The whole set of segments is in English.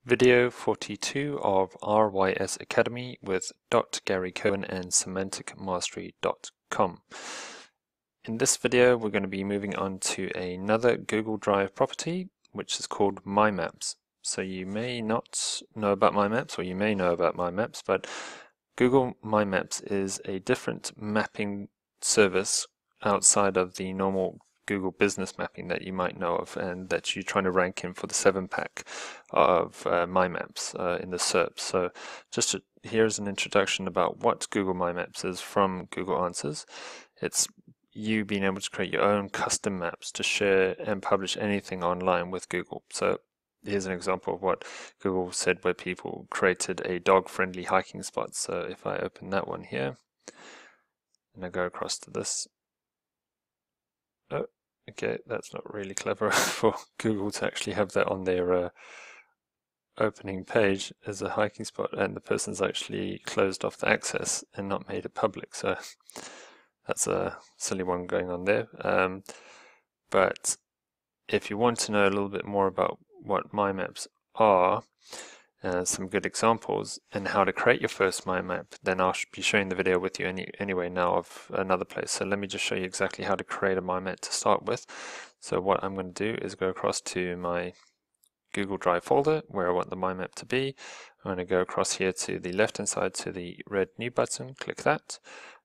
Video 42 of RYS Academy with Gary Cohen and semanticmastery.com. In this video, we're going to be moving on to another Google Drive property, which is called My Maps. So you may not know about My Maps, or you may know about My Maps, but Google My Maps is a different mapping service outside of the normal Google business mapping that you might know of and that you're trying to rank in for the 7-pack of My Maps in the SERP. So here's an introduction about what Google My Maps is from Google Answers. It's you being able to create your own custom maps to share and publish anything online with Google. So here's an example of what Google said where people created a dog-friendly hiking spot. So if I open that one here and I go across to this, okay, that's not really clever for Google to actually have that on their opening page as a hiking spot, and the person's actually closed off the access and not made it public. So that's a silly one going on there. But if you want to know a little bit more about what My Maps are, some good examples, and how to create your first My Map, then I'll be showing the video with you anyway now of another place. So let me just show you exactly how to create a My Map to start with. So what I'm going to do is go across to my Google Drive folder where I want the My Map to be. I'm going to go across here to the left hand side to the red new button, click that.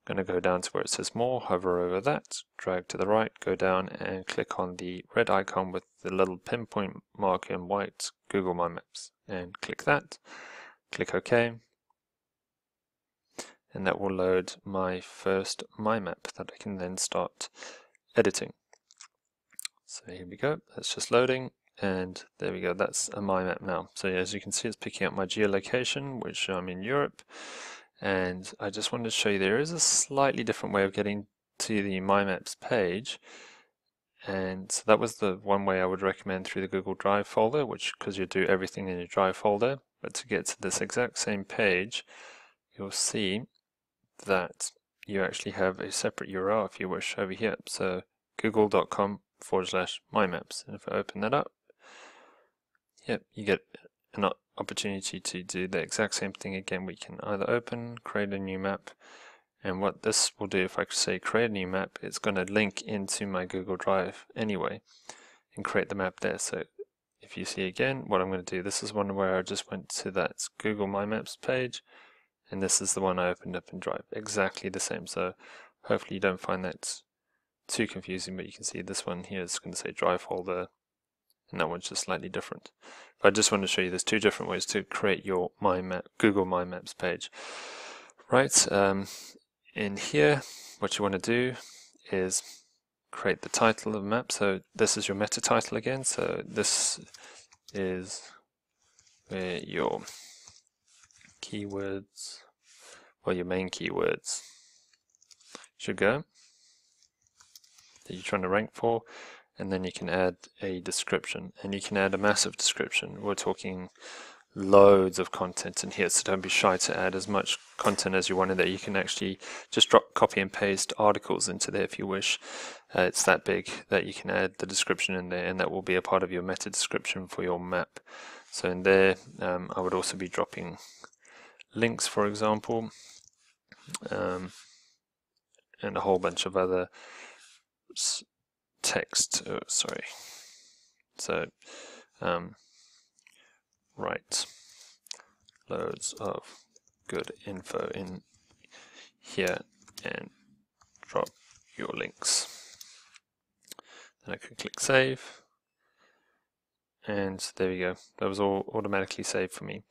I'm going to go down to where it says more, hover over that, drag to the right, go down and click on the red icon with the little pinpoint mark in white, Google My Maps, and click that, click OK, and that will load my first My Map that I can then start editing. So here we go, that's just loading, and there we go, that's a My Map now. So as you can see, it's picking up my geolocation, which I'm in Europe. And I just wanted to show you there is a slightly different way of getting to the My Maps page. And so that was the one way I would recommend through the Google Drive folder, because you do everything in your Drive folder. But to get to this exact same page, you'll see that you actually have a separate URL if you wish over here. So google.com/mymaps. And if I open that up, yep, you get an opportunity to do the exact same thing again. We can either open, create a new map, and what this will do, if I say create a new map, it's going to link into my Google Drive anyway and create the map there. So if you see again, what I'm going to do, this is one where I just went to that Google My Maps page, and this is the one I opened up in Drive, exactly the same. So hopefully you don't find that too confusing, but you can see this one here is going to say Drive folder, and that one's just slightly different. But I just want to show you there's two different ways to create your Google My Maps page. Right, in here, what you want to do is create the title of the map. So this is your meta title again. So this is where your keywords, or your main keywords, should go that you're trying to rank for. And then you can add a description, and you can add a massive description. We're talking loads of content in here, so don't be shy to add as much content as you want in there. You can actually just copy and paste articles into there if you wish. It's that big that you can add the description in there, and that will be a part of your meta description for your map. So in there, I would also be dropping links, for example, and a whole bunch of other text, write loads of good info in here and drop your links. Then I can click save, and there we go, that was all automatically saved for me.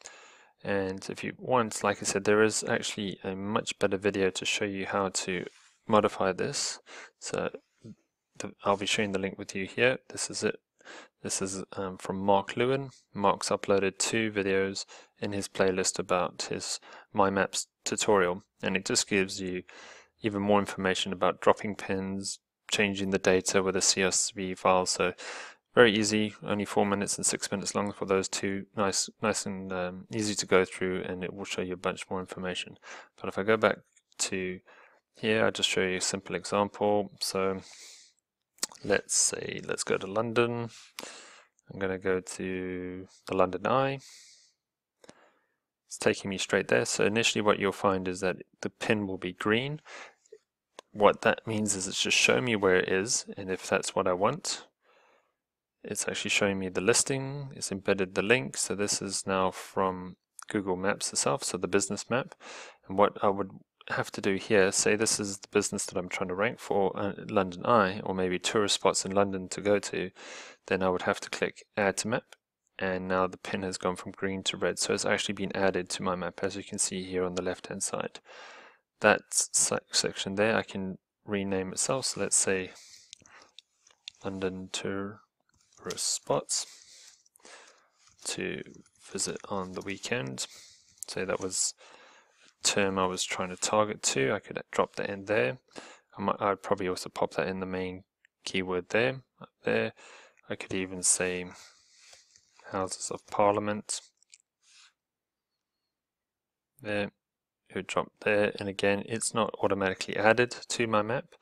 And if you want, like I said, there is actually a much better video to show you how to modify this. So I'll be sharing the link with you here. This is it. This is from Mark Lewin. Mark's uploaded 2 videos in his playlist about his My Maps tutorial, and it just gives you even more information about dropping pins, changing the data with a CSV file. So very easy, only 4 minutes and 6 minutes long for those 2. Nice and easy to go through, and it will show you a bunch more information. But if I go back to here, I'll just show you a simple example. So let's go to London. I'm going to go to the London Eye. it's taking me straight there. So initially what you'll find is that the pin will be green. What that means is it's just showing me where it is, and if that's what I want, it's actually showing me the listing. It's embedded the link. So this is now from Google Maps itself, so the business map. And what I would have to do here, say this is the business that I'm trying to rank for, London Eye, or maybe tourist spots in London to go to, then I would have to click Add to Map, and now the pin has gone from green to red. So it's actually been added to my map, as you can see here on the left hand side. That section there, I can rename itself. So let's say London tourist spots to visit on the weekend. Say that was a term I was trying to target to. I could drop that in there. I'd probably also pop that in the main keyword there. Up there, I could even say Houses of Parliament. There, it would drop there, and again, it's not automatically added to my map.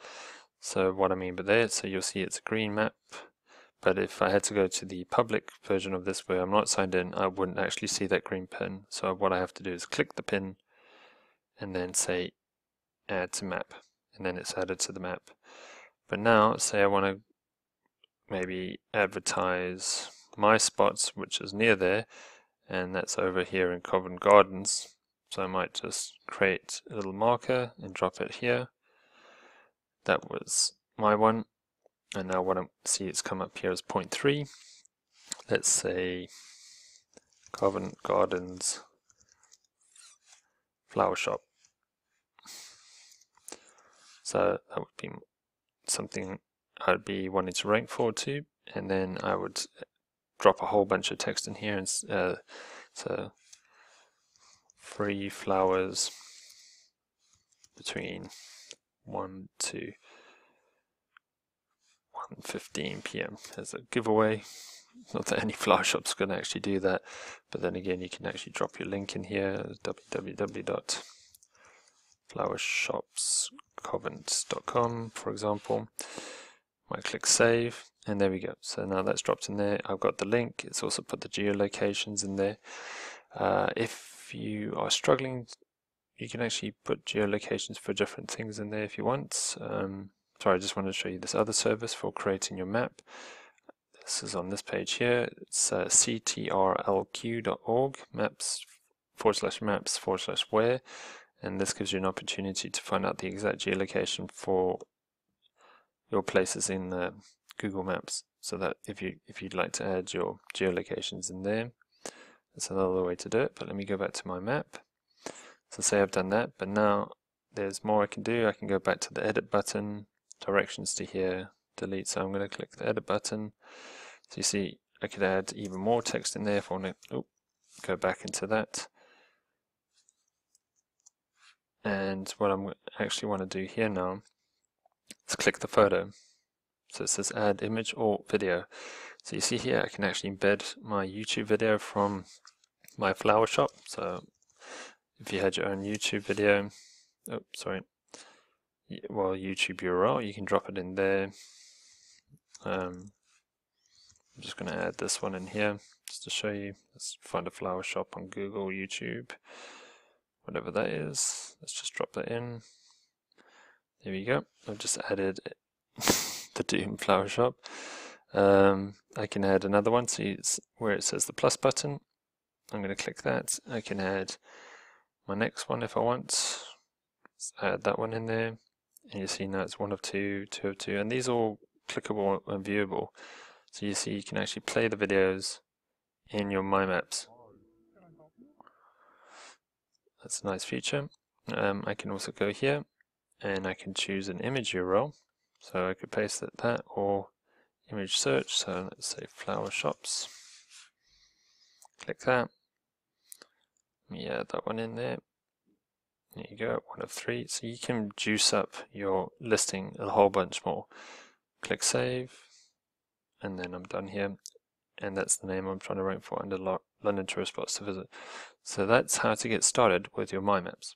So what I mean by there, so you'll see it's a green map. But if I had to go to the public version of this where I'm not signed in, I wouldn't actually see that green pin. So what I have to do is click the pin and then say add to map, and then it's added to the map. But now, say I want to maybe advertise my spots, which is near there, and that's over here in Covent Gardens. So I might just create a little marker and drop it here. That was my one. And now what I see it's come up here is 0.3. Let's say Covent Gardens flower shop. So that would be something I'd be wanting to rank for too. And then I would drop a whole bunch of text in here. And so free flowers between 1 to 1:15 p.m. as a giveaway. Not that any flower shop's going to actually do that, but then again, you can actually drop your link in here, www.flowershopscovent.com, for example. Might click save, and there we go. So now that's dropped in there. I've got the link. It's also put the geolocations in there. If you are struggling, you can actually put geolocations for different things in there if you want. Sorry, I just wanted to show you this other service for creating your map. This is on this page here. It's ctrlq.org, maps/where, and this gives you an opportunity to find out the exact geolocation for your places in Google Maps, so that if you'd like to add your geolocations in there, that's another way to do it. But let me go back to my map. So say I've done that, but now there's more I can do. I can go back to the edit button, directions to here, delete. So I'm going to click the edit button. So you see I could add even more text in there if I want to go back into that. And what I actually want to do here now is click the photo. So it says add image or video. So you see here I can actually embed my YouTube video from my flower shop. So if you had your own YouTube video, YouTube URL, you can drop it in there. I'm just going to add this one in here just to show you. Let's find a flower shop on Google, YouTube, whatever that is. Let's just drop that in. There we go. I've just added the Doom flower shop. I can add another one. See where it says the plus button. I'm going to click that. I can add my next one if I want. Let's add that one in there. And you see now it's 1 of 2, 2 of 2, and these are all clickable and viewable. So you see you can actually play the videos in your My Maps. That's a nice feature. I can also go here and I can choose an image URL. So I could paste that or image search. So let's say flower shops. Click that. Let me add that one in there. There you go, 1 of 3. So you can juice up your listing a whole bunch more. Click save, and then I'm done here. And that's the name I'm trying to rank for under London tourist spots to visit. So that's how to get started with your My Maps.